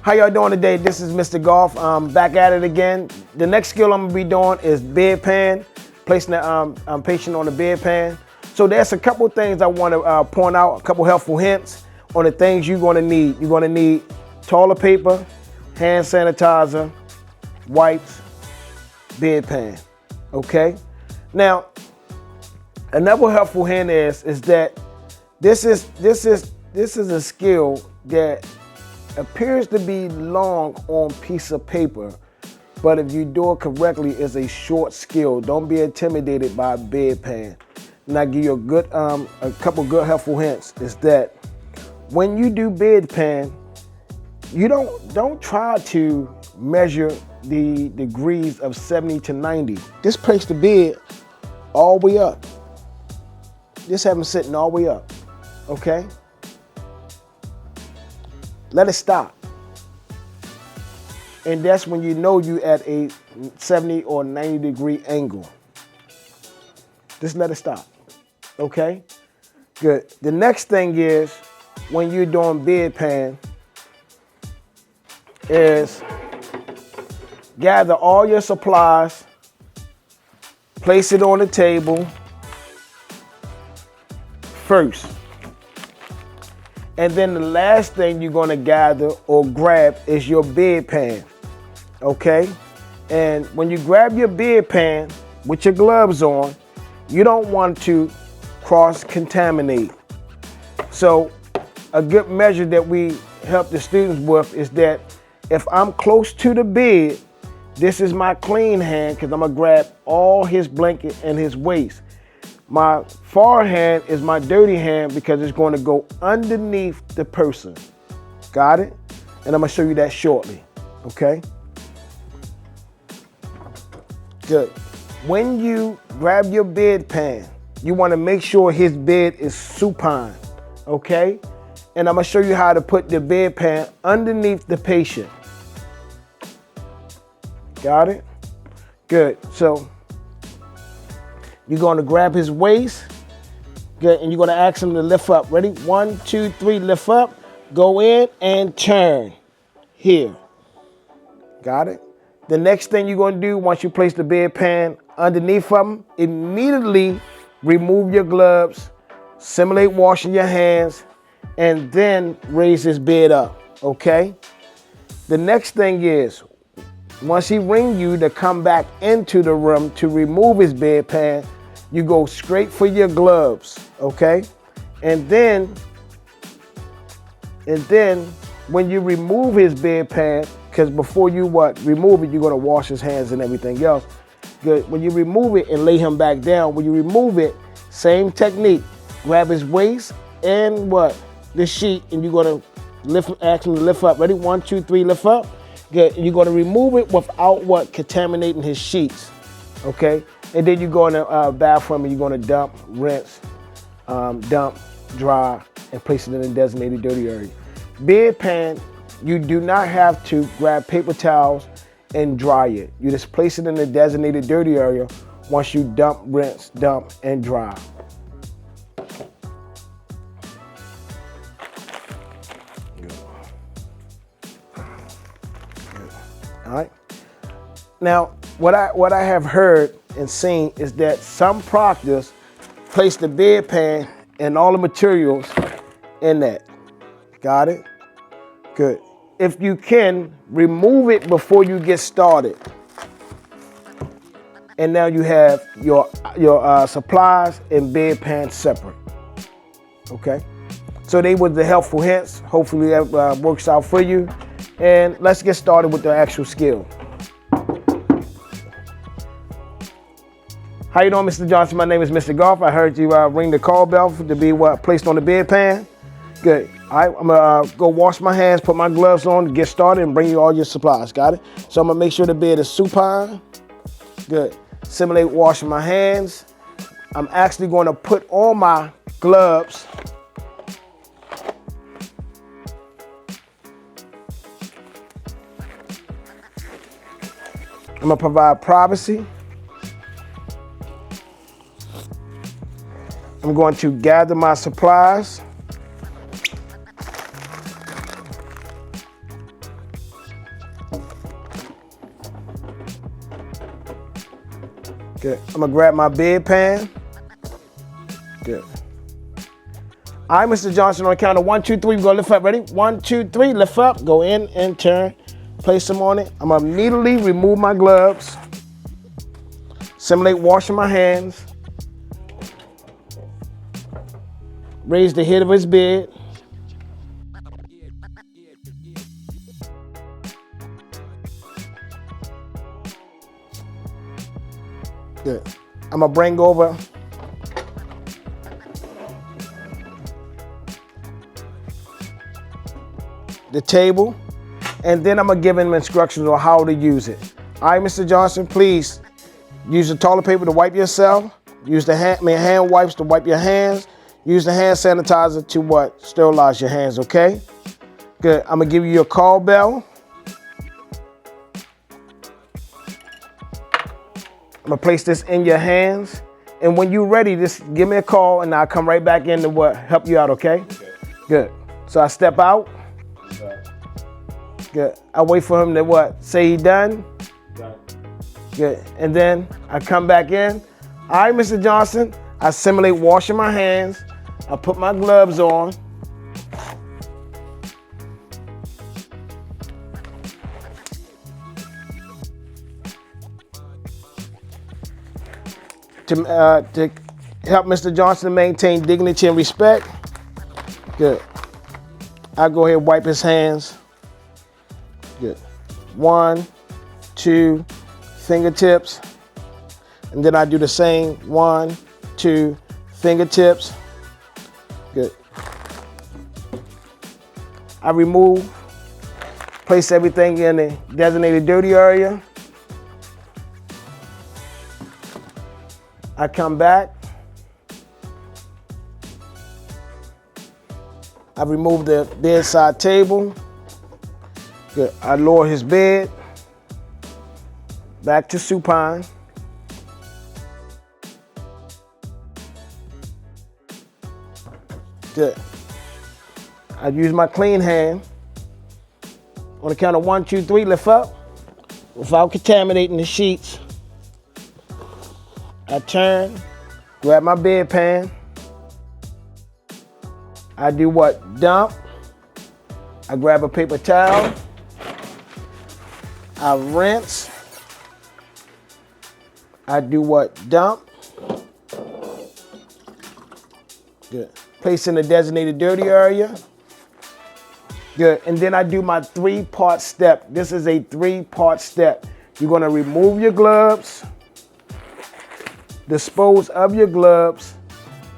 How y'all doing today? This is Mr. Golf. Back at it again. The next skill I'm gonna be doing is bedpan, placing the patient on the bedpan. So there's a couple things I want to point out, a couple helpful hints on the things you're gonna need. You're gonna need toilet paper, hand sanitizer, wipes, bedpan. Okay. Now, another helpful hint is that this is a skill that appears to be long on piece of paper, but if you do it correctly, it's a short skill. Don't be intimidated by bedpan. And I give you a couple good helpful hints. Is that when you do bedpan, you don't try to measure the degrees of 70 to 90. Just place the bed all the way up. Just have them sitting all the way up. Okay? Let it stop. And that's when you know you're at a 70 or 90 degree angle. Just let it stop. Okay? Good. The next thing is, when you're doing bedpan, is gather all your supplies, place it on the table first. And then the last thing you're gonna gather or grab is your bedpan, okay? And when you grab your bedpan with your gloves on, you don't want to cross-contaminate. So a good measure that we help the students with is that if I'm close to the bed, this is my clean hand because I'm gonna grab all his blanket and his waist. My far hand is my dirty hand because it's going to go underneath the person. Got it? And I'm going to show you that shortly. Okay? Good. When you grab your bedpan, you want to make sure his bed is supine. Okay? And I'm going to show you how to put the bedpan underneath the patient. Got it? Good. So you're going to grab his waist, good, and you're going to ask him to lift up. Ready? 1, 2, 3, lift up. Go in and turn. Here. Got it? The next thing you're going to do once you place the bedpan underneath him, immediately remove your gloves, simulate washing your hands, and then raise his bed up. Okay? The next thing is, once he rings you to come back into the room to remove his bedpan, you go straight for your gloves, okay? And then when you remove his bedpan, because before you remove it, you're gonna wash his hands and everything else. Good. When you remove it and lay him back down, when you remove it, same technique. Grab his waist and the sheet, and you're gonna ask him to lift up. Ready? 1, 2, 3, lift up. Good. You're going to remove it without contaminating his sheets, okay? And then you go in the bathroom and you're going to dump, rinse, dump, dry, and place it in a designated dirty area. Bedpan, you do not have to grab paper towels and dry it. You just place it in the designated dirty area once you dump, rinse, dump, and dry. All right. Now, what I have heard and seen is that some proctors place the bedpan and all the materials in that. Got it? Good. If you can, remove it before you get started. And now you have your supplies and bedpan separate. Okay? So they were the helpful hints. Hopefully that works out for you. And let's get started with the actual skill. How you doing, Mr. Johnson? My name is Mr. Golf. I heard you ring the call bell to be placed on the bedpan. Good. All right, I'm gonna go wash my hands, put my gloves on to get started, and bring you all your supplies. Got it? So I'm gonna make sure the bed is supine. Good. Simulate washing my hands. I'm actually going to put on my gloves. I'm gonna provide privacy. I'm going to gather my supplies. Good. I'm gonna grab my bedpan. Good. All right, Mr. Johnson, on the count of 1, 2, 3, we're gonna lift up. Ready? 1, 2, 3, lift up, go in and turn. Place them on it. I'm gonna immediately remove my gloves. Simulate washing my hands. Raise the head of his bed. Good. I'm gonna bring over the table, and then I'm gonna give him instructions on how to use it. All right, Mr. Johnson, please use the toilet paper to wipe yourself. Use the hand wipes to wipe your hands. Use the hand sanitizer to what? Sterilize your hands, okay? Good. I'm gonna give you your call bell. I'm gonna place this in your hands, and when you're ready, just give me a call, and I'll come right back in to what? Help you out, okay? Okay. Good. So I step out. Good. I wait for him to what? Say he done. Done. Good. And then I come back in. All right, Mr. Johnson. I simulate washing my hands. I put my gloves on. To help Mr. Johnson maintain dignity and respect. Good. I go ahead and wipe his hands. Good. 1, 2, fingertips. And then I do the same. 1, 2, fingertips. Good. I remove, place everything in the designated dirty area. I come back. I remove the bedside table. Good. I lower his bed back to supine. Good. I use my clean hand. On the count of 1, 2, 3, lift up without contaminating the sheets. I turn, grab my bedpan. I do what? Dump. I grab a paper towel. I rinse. I do what? Dump. Good. Place in the designated dirty area. Good. And then I do my 3-part step. This is a 3-part step. You're going to remove your gloves, dispose of your gloves,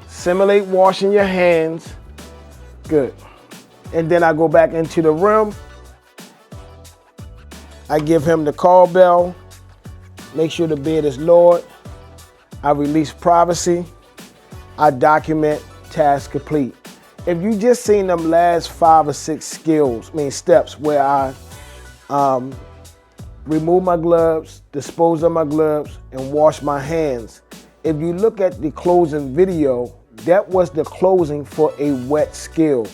simulate washing your hands. Good. And then I go back into the room. I give him the call bell. Make sure the bed is lowered. I release privacy. I document task complete. If you just seen them last 5 or 6 steps where I remove my gloves, dispose of my gloves, and wash my hands. If you look at the closing video, that was the closing for a wet skill.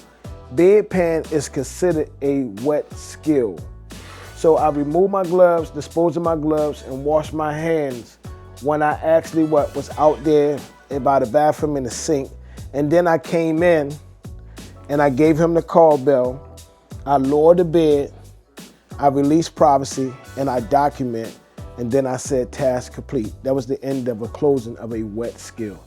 Bedpan is considered a wet skill. So I remove my gloves, dispose of my gloves, and wash my hands when I actually was out there by the bathroom in the sink. And then I came in and I gave him the call bell. I lowered the bed, I released privacy, and I document, and then I said task complete. That was the end of a closing of a wet skill.